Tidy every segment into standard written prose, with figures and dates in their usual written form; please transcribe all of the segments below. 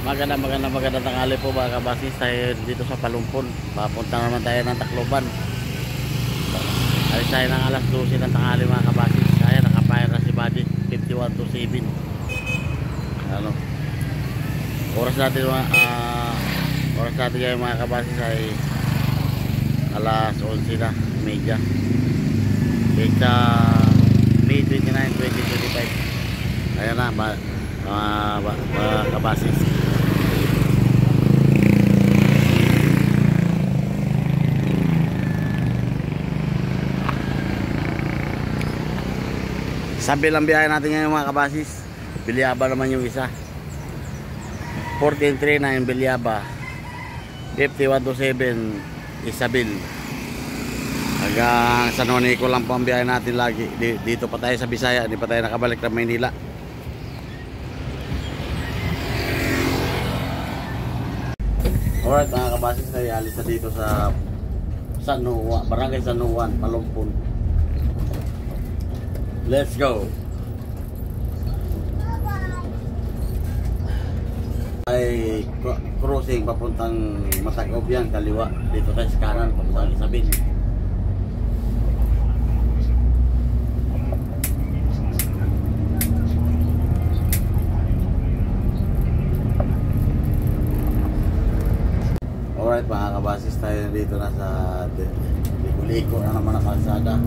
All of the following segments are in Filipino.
Magandang tanghali po mga kabasis, tayo dito sa Palumpon. Papunta naman tayo ng Tacloban. Alis tayo ng alas 12 ng tanghali mga kabasis. Kaya nakapire na si Buddy 5127. Ano, oras natin ngayon mga kabasis ay alas 11 na media. Pecha May 29, 2025. Ayan na mga kabasis. Sabi lang biyahe natin ngayon mga kabasis. Bilyaba naman yung isa. 1439 Bilyaba, 5127 Isabel. Hanggang San Juanico lang po ang biyahe natin lagi. Dito pa tayo sa Bisaya, hindi pa tayo nakabalik ng Maynila. Alright mga kabasis, tayo alis na dito sa San Juan, Barangay San Juan, Palumpon. Let's go. Ay crossing papuntang Matagobyan, kaliwa. Dito tayo sa kanan papuntang Isabel. Alright mga kabasis, tayo dito na sa Liko na naman ang kalsada.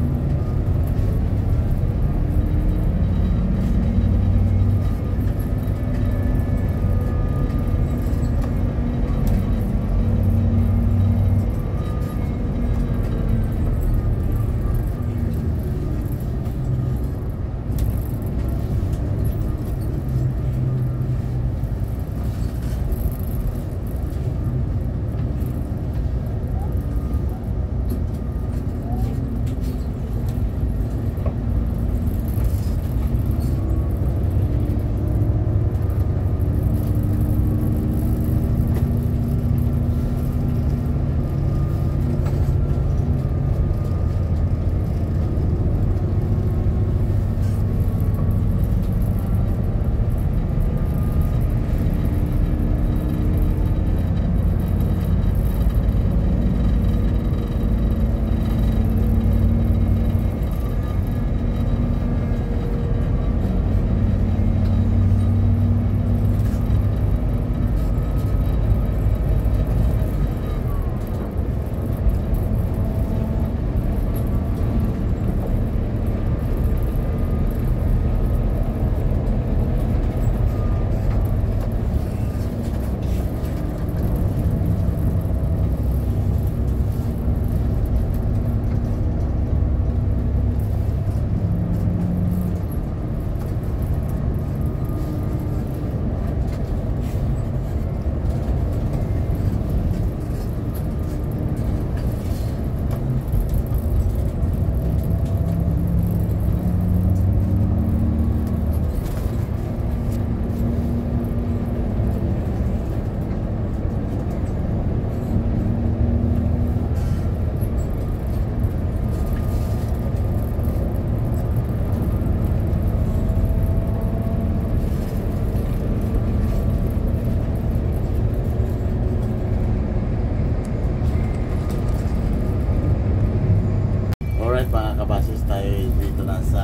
Mga kabasis, tayo dito na sa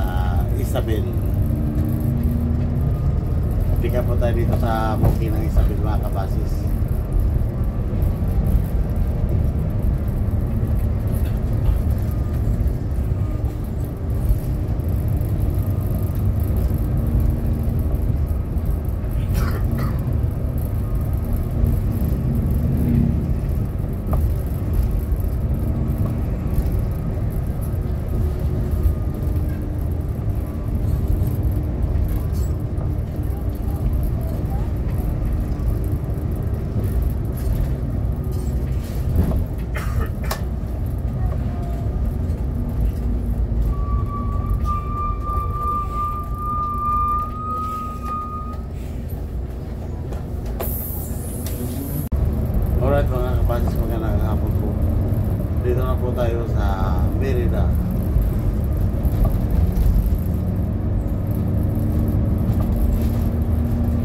Isabel. Pick up po tayo dito sa bukid ng Isabel mga kabasis. Alright mga kabasis, magandang hapon po. Dito na po tayo sa Merida.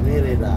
Merida.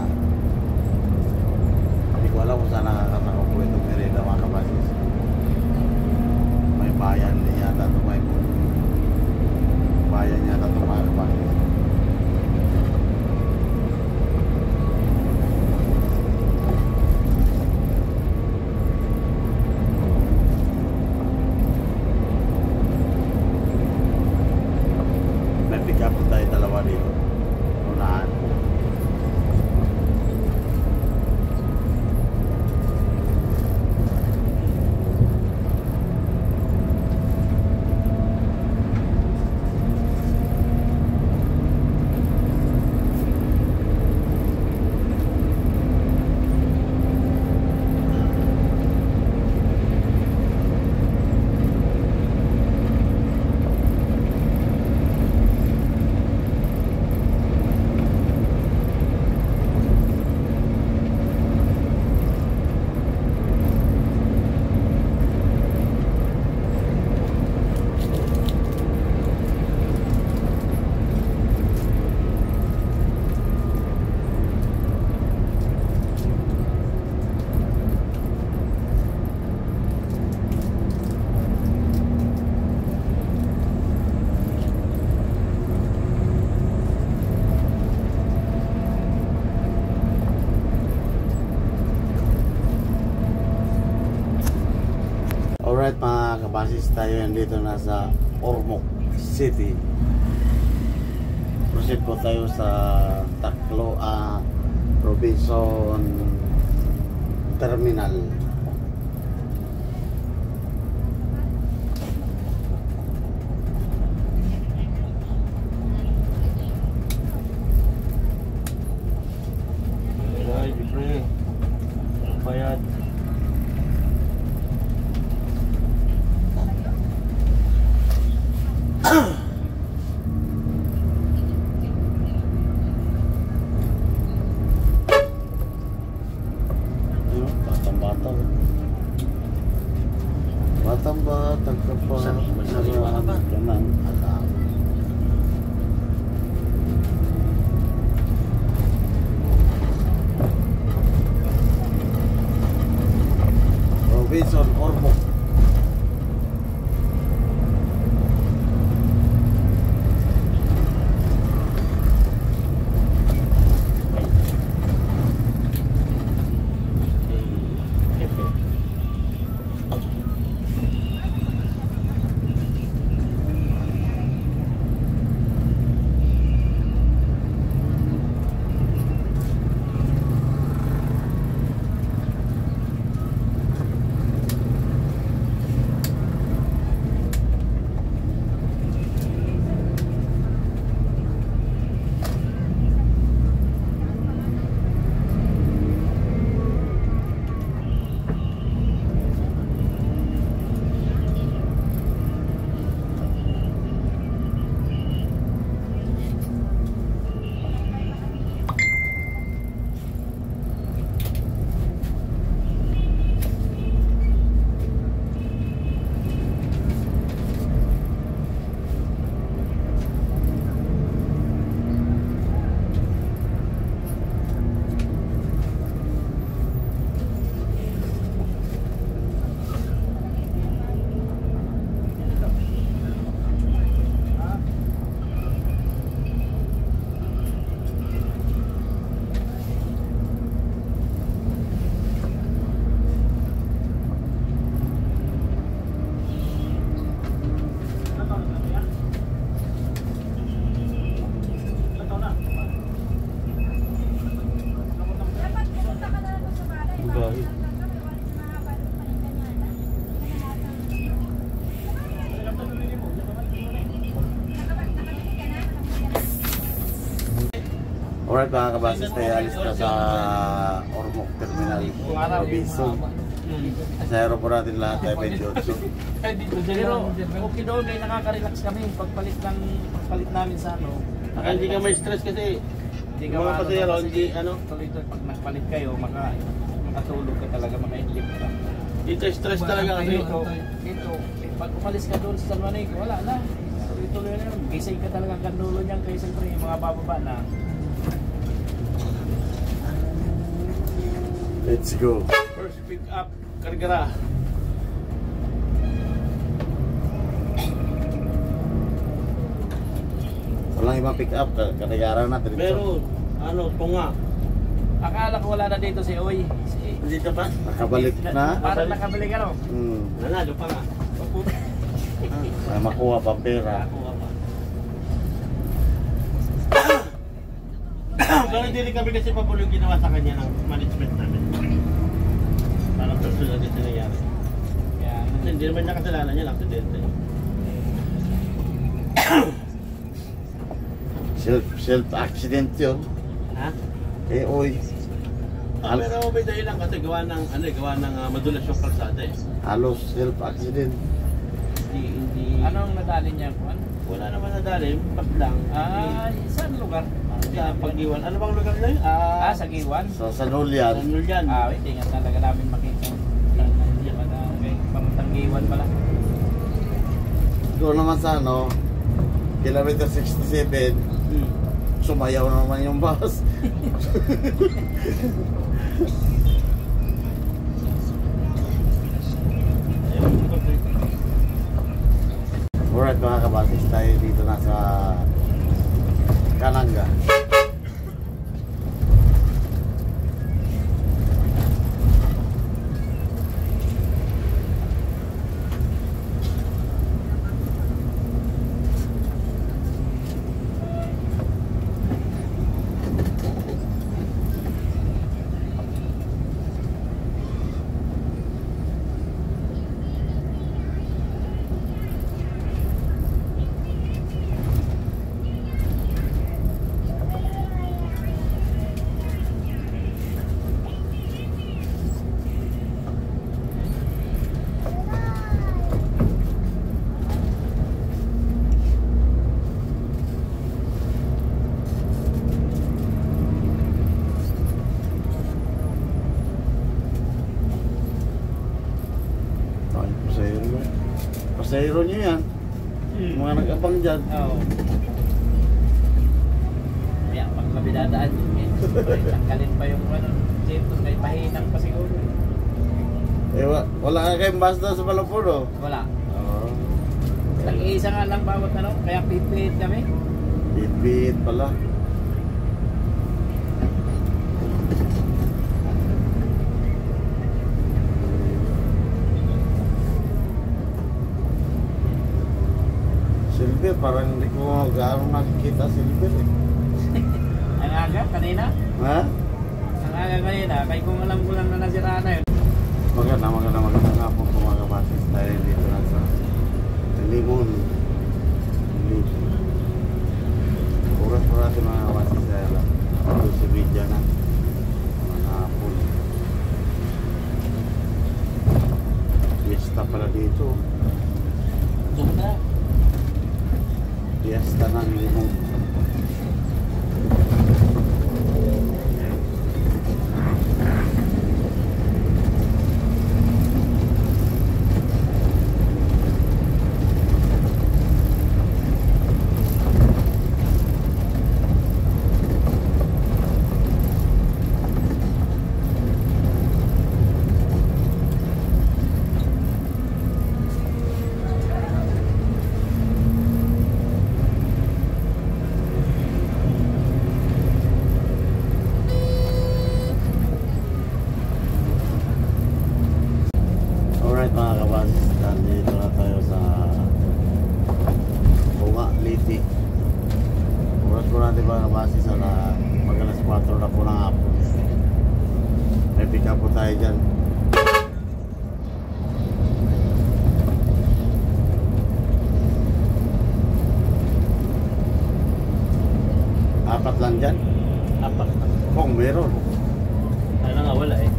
Alright mga kabasis, tayo yan dito nasa Ormoc City. Proceed po tayo sa Robinson Terminal. Ay, libre. Bayad. Batang-batang ka pa. Masariwa ka ba? Ganang alam. Robinson Ormoc. Alright mga kabasis, tayo alis na sa Ormoc Terminal Robinson. Sa aeroport natin lahat tayo medyo. Pero okay doon, may nakaka-relax kami pagpalit namin sa ano. Hindi ka may stress kasi hindi ka mga pasayero, hindi ano. Tuloy-tuloy pag nakapalit kayo, makatulog ka talaga, maka-enlip ka. Dito stress talaga kasi. Dito, pag umalis ka doon sa San Juanico, wala na. Tuloy-tuloy na yun. Gising ka talaga kandulo niyan kayo siyempre yung mga bababa na. Let's go. First pick up, Kargara. Walang ibang pick up, Kargara na. Pero, ano, tunga. Akala ko wala na dito si Oy. Dito pa? Nakabalik na. Parang nakabalik ano? Nanalo pa nga. May makuha pang pera. Pero hindi rin kami kasi pabulo yung ginawa sa kanya ng management namin. Parang personal din nangyari. Kasi hindi naman niya kasalanan niya, aksidente. Self-accident yun. Ha? Eh, oy. Pero may dahilan kasi gawa ng madulas yung kalsada eh. Halos self-accident. Hindi. Anong nadali niya? Wala naman nadali, pas lang. Saan lugar? Sa Pag-iwan. Ano bang lugar na yun? Sa Giwan? Sa San Julian. San Julian. Hindi nga talaga namin makita. Hindi pa na, pamutang Giwan pala. Doon naman sa ano, kilometer 67, sumayaw naman yung bus. Alright mga kabasis, tayo dito na sa Kalanga. pasahero nyo yan. Mga nag-abang dyan. Oo. Kaya pag mabidadaan yun, tanggalin pa yung ano, dito, may pahinang pa siguro. Wala ka kayong bus doon sa Palapur, oh? Wala. Oo. Nag-iisa nga lang bawat ano, kaya pipit kami. Bit pala. Silver, parang hindi ko gaano nakikita Silver eh. Ang aga, kanina? Ha? Ang aga kanina, kaya kung alam ko lang na nasiraan na yun. Maganda nga po mga kabasis tayo dito na sa Limon. Oras po natin mga kabasis tayo lang. Ito si Vidya na. Mga hapon. Fiesta pala dito. Ganda. Fiesta ng Limon. Alright mga kabasis, nandito na tayo sa Bunga, Liti. Oras po natin mga kabasis, mag alas 4 na po ng hapon. May pick up po tayo dyan. Apat lang dyan? Apat na. Kung meron. Ano nga, wala eh.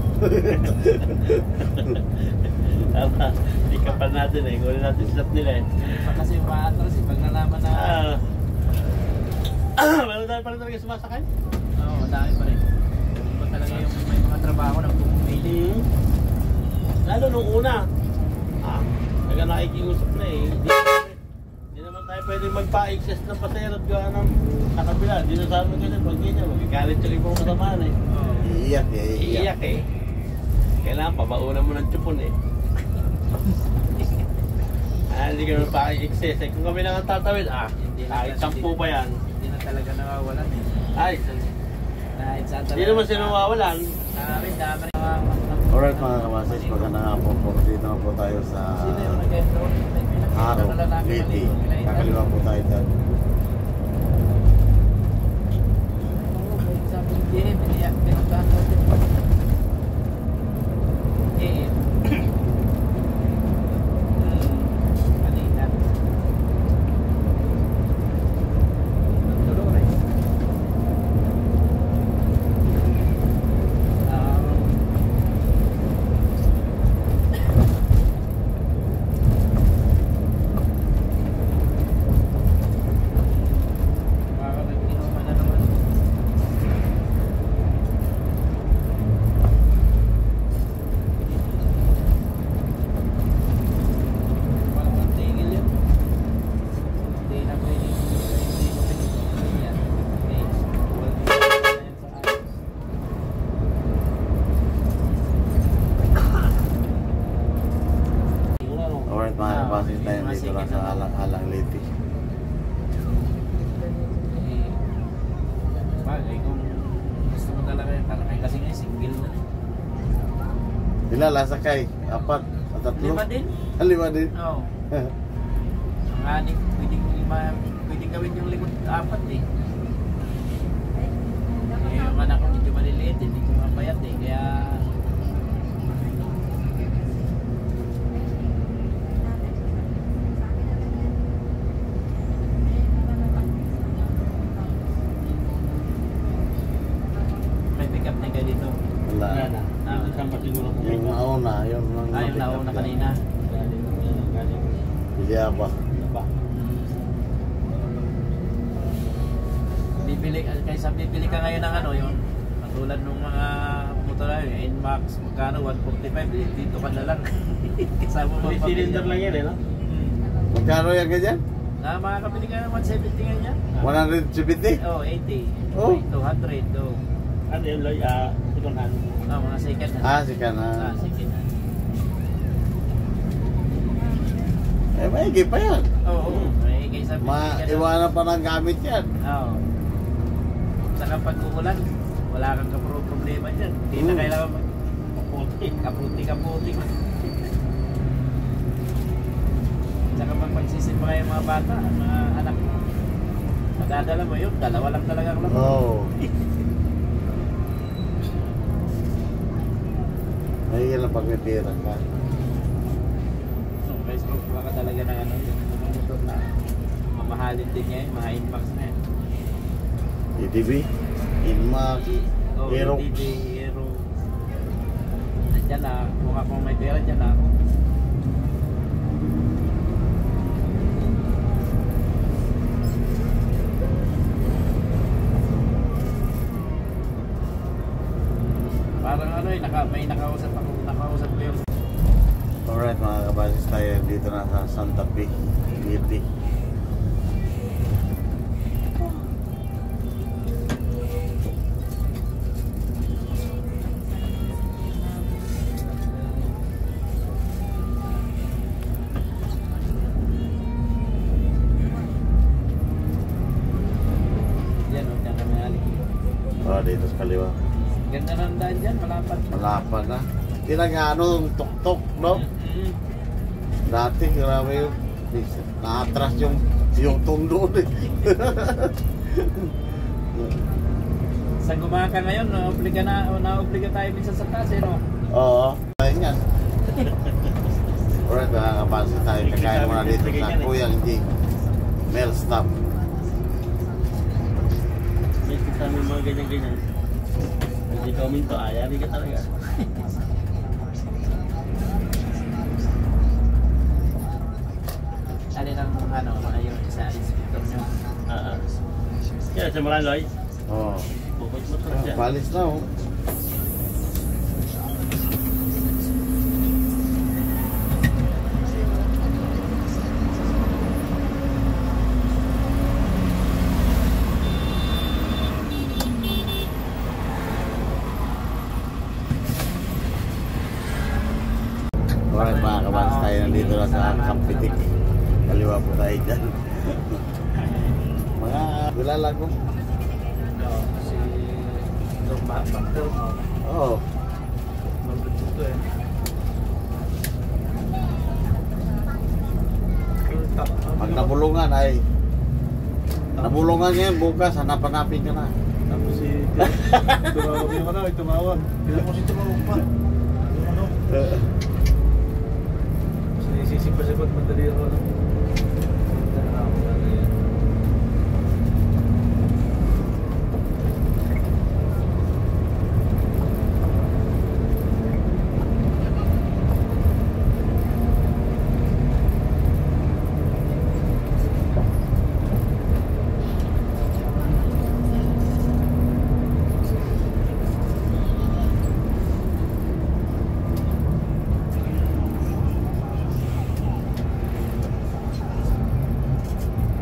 Tama, ikapal natin eh. Kunin natin slot nila eh. Kasi maatras eh, pag nalaman na... Meron tayo pa rin talaga sumasakay? Oo, madami pa rin. Iba talaga yung may mga trabaho na pumili. Lalo nung una. Taga nakikiusap na eh. Hindi naman tayo pwedeng magpa-excess ng pasahero at gawa ng nakabila. Hindi na sa amin ganyan, pag ganyan. Magagalit yung ibang kasamaan eh. Iiyak Iiyak eh. Kailangan pabauna mo ng tsupon eh. Hindi ka naman pa-excess eh. Kung kami lang ang tatawid, kahit 10 pa yan. Hindi na talaga nawawalan eh. Hindi naman sila nawawalan. Dami. Alright mga kabasis, maganda nga po. Dito na po tayo sa Araw, Liti. Kakaliwa po tayo dyan. Basis tayo dito lang sa Alang Liti. Bagay kung gusto mo talaga yung talakay kasi nga single na. Ilan lasakay? 4 at 3? 5 din? 5 din? Oo. Ang anik, pwedeng gawin yung likod 4 eh. Yung anak ko medyo maliliit, hindi ko mapayat eh. Kaya Wala. Yung nauna, yung nauna kanina. Bilya ba? Kaysa bibili ka ngayon ng ano, yung katulad ng mga motor na yun, NMAX, magkano, 145, dito ka na lang. Kasama mo cylinder lang yan eh, no? Magkano yan ganyan? Makakabili ka naman 70 ganyan. 170? Oh, 80. Oh. 200. Oh. Ano yun, Loy? Second hand. Mga second hand. Ah, sige na. Second hand. Eh, maigi pa yan. Oo. May kaysa Maiwanan pa ng gamit yan. Oo. Saka pag umulan, wala kang problema dyan. Hindi na kailangan kaputi. Saka magsisimba kayo mga bata, mga anak mo. Madadala mo yun, dalawa lang talaga ang laman. Oo. Ay, yan ang pag may pera ka. So, guys, baka talaga ng ano, yung motor na mamahalin din niya yun, mga Inmax na yun. EDB, Inmax, Oh, Hero. hindi, Hero. Nandyan na, mukha kong may pera dyan na ako. Parang ano eh, may nakausap ko yung Alright mga kabasis, tayo dito na sa Santa Fe, Beauty. yan o, dyan kami halik. Dito sa kaliwa. Ganda ng daan dyan, malapad. Malapad na. Hindi na nga ano, tuk-tuk, no? Mm-hmm. Dati, grabe yun. Na-atras yung tundo eh. Sa gumaka ngayon, na-obliga tayo minsan sa taas eh, no? Oo. Ayun yan. Alright mga kabasis, tayo kakain muna dito sa Kuyang G. Mel Stop. May kasama yung mga ganyan-ganyan. Hindi ka uminto, ayari ka talaga. Alin ang ano, ayun, sa inspector nyo. Kaya sa mga Loy, Oo. bukod mo to siya. Palis na oh. Alright mga kabatas, tayo nandito na sa Kampitik. Kaliwa po tayo dyan. Mga kilala ko. No, si Dr. Factor mo. Oo. Mabot ito eh. Pag nabulungan ay nabulungan ngayon bukas, hanap-hanapin ka na. Tapos si tumawag yung ano, tumawag. Kailan mo si tumawag pa? Ano? Sinisisig pa siya ba't madali ako ano.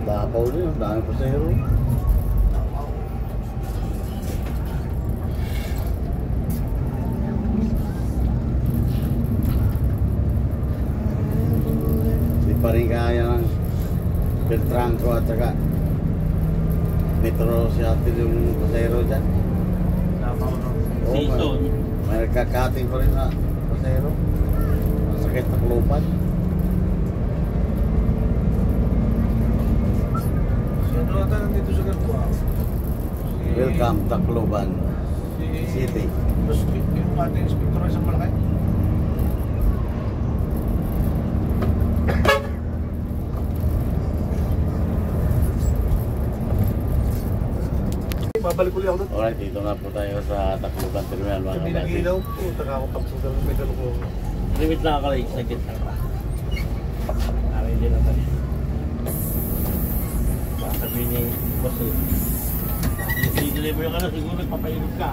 Dapaw na yun, dami pa sa hero. Di pa rin kaya ng Beltranco at saka Metro si atin yung pasahero dyan. Tama no? Oo, Season. may nagkakating pa rin na pasahero. Masakit na klupan. Sino ata nandito sa Gartua? Welcome Tacloban City. Mas yung ating inspector ay sa Malakay. Babalik ulit ako doon. Alright, dito na po tayo sa Tacloban Terminal mga Hindi kabasi. nag-ilaw po. Taka ako pagsugal ng medal ko. Limit lang ako lang, saglit lang pa. Amin din naman yun. Baka sabihin ni boss eh. I-deliver ka na, siguro nagpapainom ka.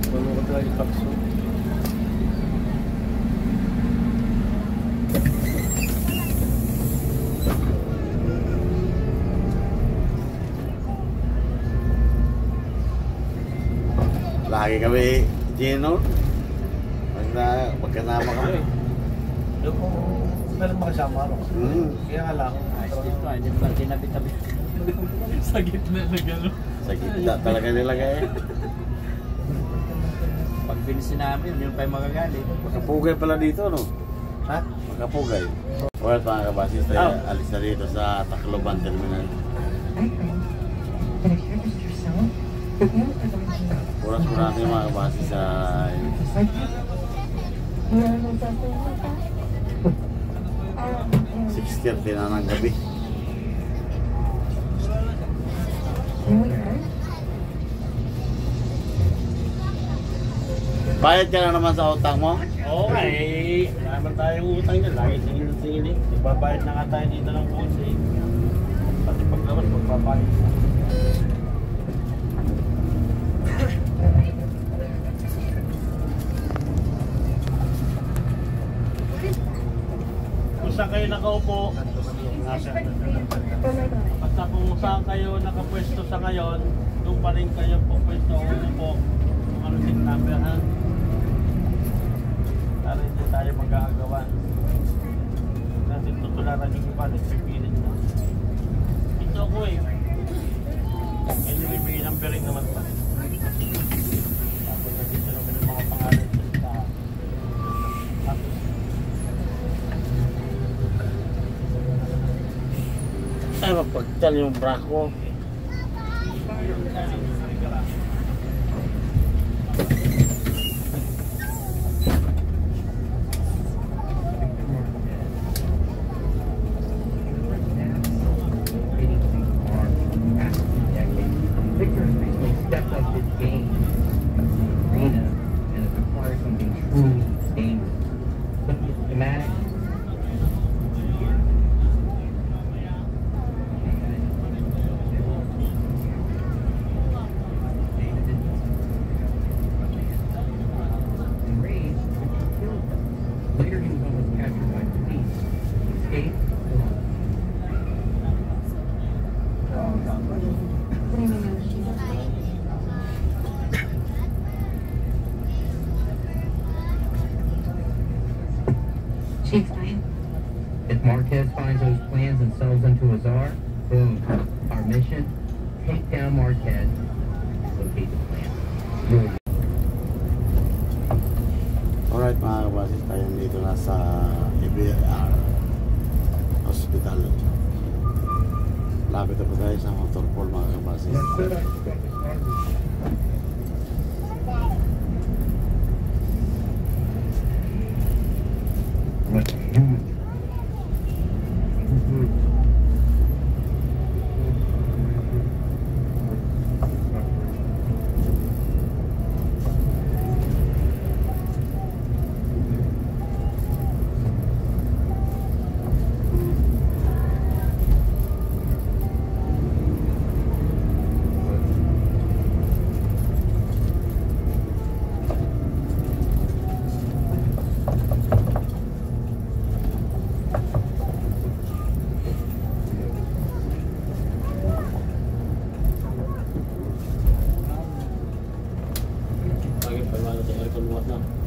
Bago ko talaga yung takso. lagi kami Gino. Magkasama kami. Yung meron makasama ako. Kaya nga lang. Hindi ba tinabi-tabi? Sa gitna na gano'n. Sa gitna talaga nilagay. Pag binisin namin, yun pa yung magagalit. Makapugay pala dito, no? Ha? Makapugay. Well, mga kabasis, tayo alis na dito sa Tacloban Terminal. Oras po natin mga kabasis sa 6:30 na ng gabi. Bayad ka na naman sa utang mo? Oo nga eh. Wala naman tayong utang dyan. Lagi singil-singil eh. Nagbabayad na nga tayo dito ng kotse eh. Pati paglawas, magbabayad na. Kung saan kayo nakaupo, basta kung saan kayo nakapwesto sa ngayon, doon pa rin kayo po pwesto o upo. Kung ano din number ha. Para hindi tayo mag-aagawan. Natin tutularan yung iba, nagpipilit na. Ito ako eh. May nilibigay ng bering naman pa. Tapos nandito naman yung mga pangalan sa tapos Ay, mapagtal yung bra ko. She explained. If Marquez finds those plans and sells them to Azar, boom. Our mission, take down Marquez, locate the plan. Alright mga kabasis, tayo dito na sa EBR Hospital. Lapit na po tayo sa Motorpool mga kabasis.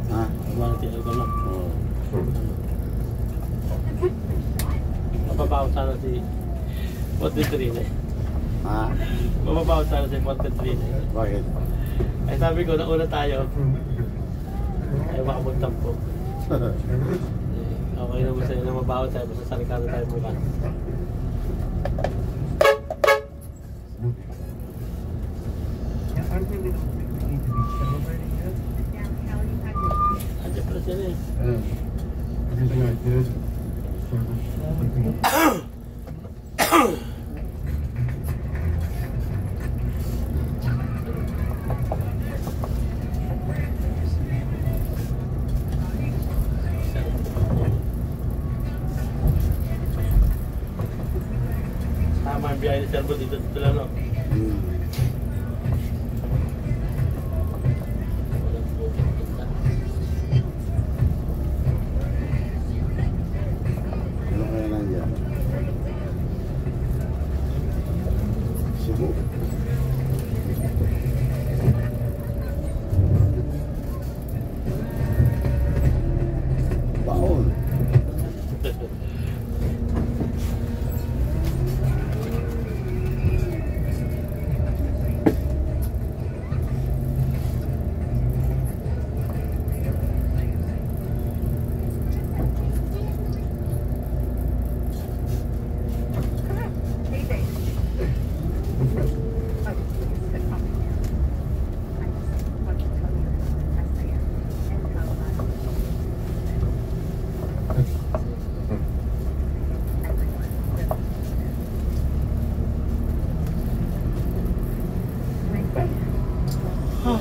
Ha? mababaw sana si Ponte eh. Ha? Mababaw sana si Ponte eh. Bakit? Ay sabi ko, nauna tayo. Ay baka magtampo. Okay na gusto nyo na mabaw tayo. Basta sarikado tayo mula. Andiyan pala sila eh. Everything I did, Tama ang biyahe ni Servo dito lang, no? Ano kaya nandiyan? Cebu. Ayan,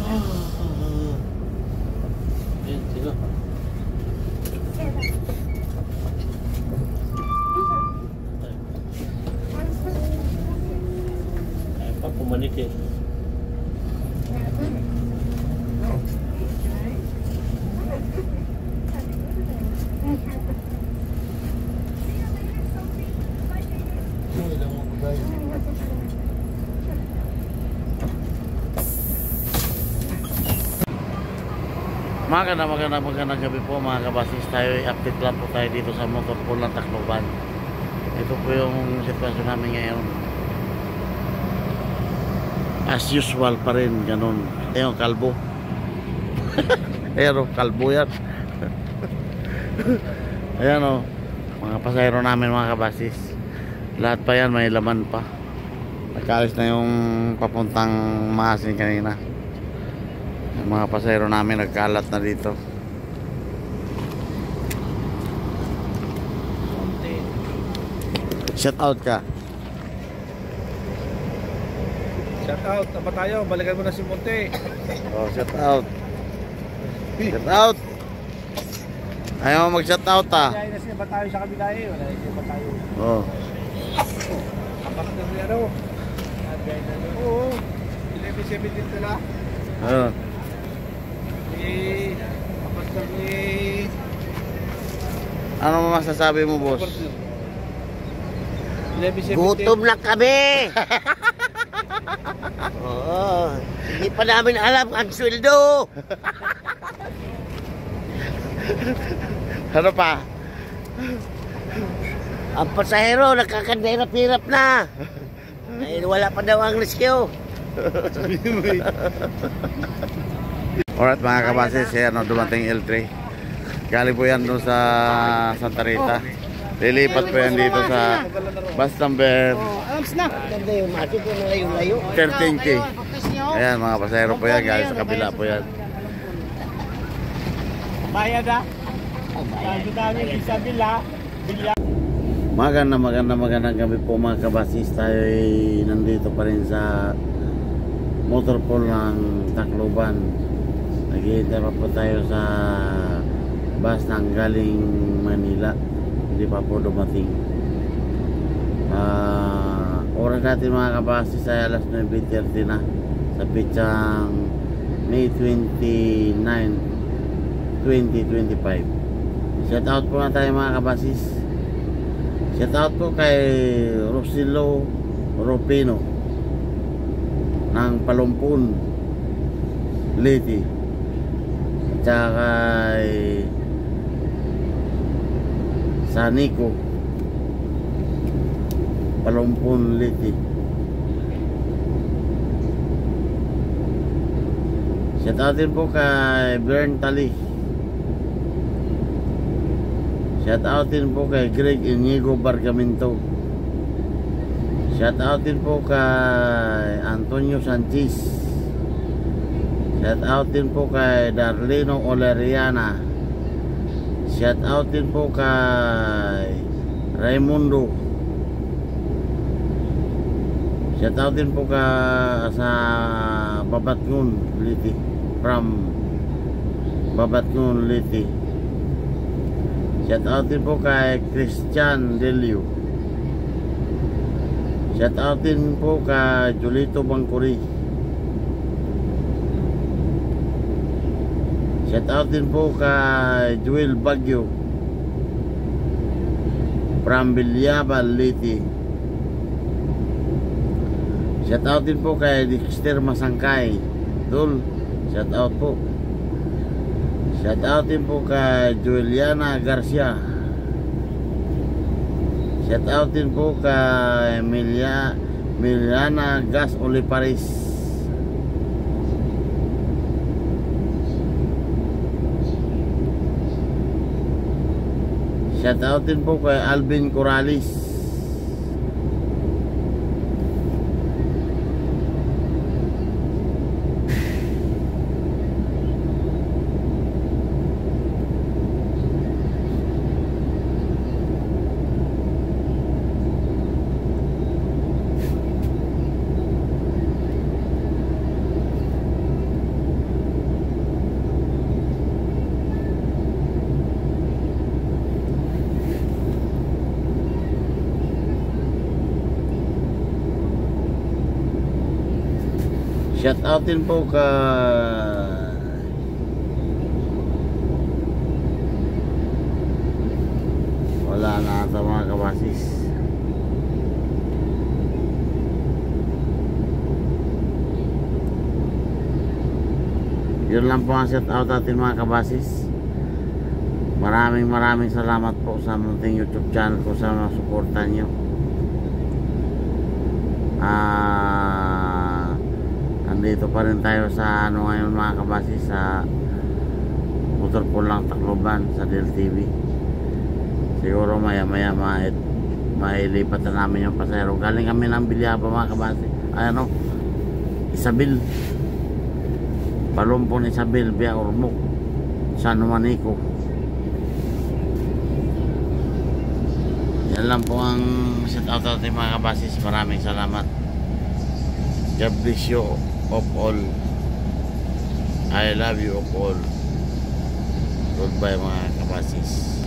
sino? Kaya pa pumanik eh. Magandang gabi po mga kabasis. Tayo update lang po tayo dito sa Motorpool ng Tacloban. Ito po yung sitwasyon namin ngayon. As usual pa rin, ganun. Ayun, kalbo. Ayun, kalbo yan. Ayan o, mga pasahero namin mga kabasis. Lahat pa yan, may laman pa. Nagkaalis na yung papuntang Maasin kanina. Yung mga pasahero namin nagkalat na dito. Shout out ka. Shout out, tapa tayo, balikan mo na si Monte. Oh, shout out. Shout out. Ayaw mo mag shout out ah. Kaya na siya ba tayo sa kabila eh, wala siya ba tayo. Oh. Kapak na rin ano. Oo, 11-17 sila. Ayun. Kapak na rin. Ano mo masasabi mo, boss? 11-17. Gutom na kami. Oo. Hindi pa namin alam ang sweldo. Ano pa? Ang pasahero nakakandahirap-hirap na. Dahil wala pa daw ang rescue. Alright mga kabasis, ano, dumating L3. Galing po yan doon sa Santa Rita. Lilipat po yan dito sa bus number Ganda yung matik ko na layo-layo. 13K. Ayan mga pasahero po yan, galing sa kabila po yan. Bayad ah. Sabi namin isa bila. Magandang gabi po mga kabasis. Tayo ay nandito pa rin sa Motorpool ng Tacloban. Naghihintay pa po tayo sa bus ng galing Manila. Hindi pa po dumating. Oras natin mga kabasis ay alas 9:30 na sa pitsang May 29, 2025. Shout out po na tayo mga kabasis. Shout out po kay Rosilo Ropino ng Palumpun, Leyte. At saka kay Sanico, Palumpun, Leyte. Shout out din po kay Bern Tali. Shout out din po kay Greg Inigo Bargamento. Shout out din po kay Antonio Sanchez. Shout out din po kay Darleno Oleriana. Shout out din po kay Raimundo. Shout out din po sa Babatngon, Leyte. From Babatngon, Leyte. Shout out din po kay Christian Delio. Shout out din po kay Julito Bangkuri. Shout out din po kay Joel Bagyo from Bilyabal, Leyte. Shout out din po kay Dexter Masangkay. Dol, shout out po. Shout out din po kay Juliana Garcia. Shout out din po kay Miliana Gas Oliparis. Shout out din po kay Alvin Corrales. Shout out din po ka wala na ata mga kabasis. Yun lang po ang shout out natin mga kabasis. Maraming salamat po sa munting YouTube channel ko sa mga suportan nyo. Nandito pa rin tayo sa ano ngayon mga kabasis, sa motor po lang Tacloban sa Del TV. Siguro maya mailipat na namin yung pasero. Galing kami ng Bilyaba mga kabasis, Isabel, Palumpon Isabel, Bia Ormoc, San Juanico. Yan lang po ang shout out natin mga kabasis. Maraming salamat. God bless you of all. I love you of all. Goodbye mga kabasis.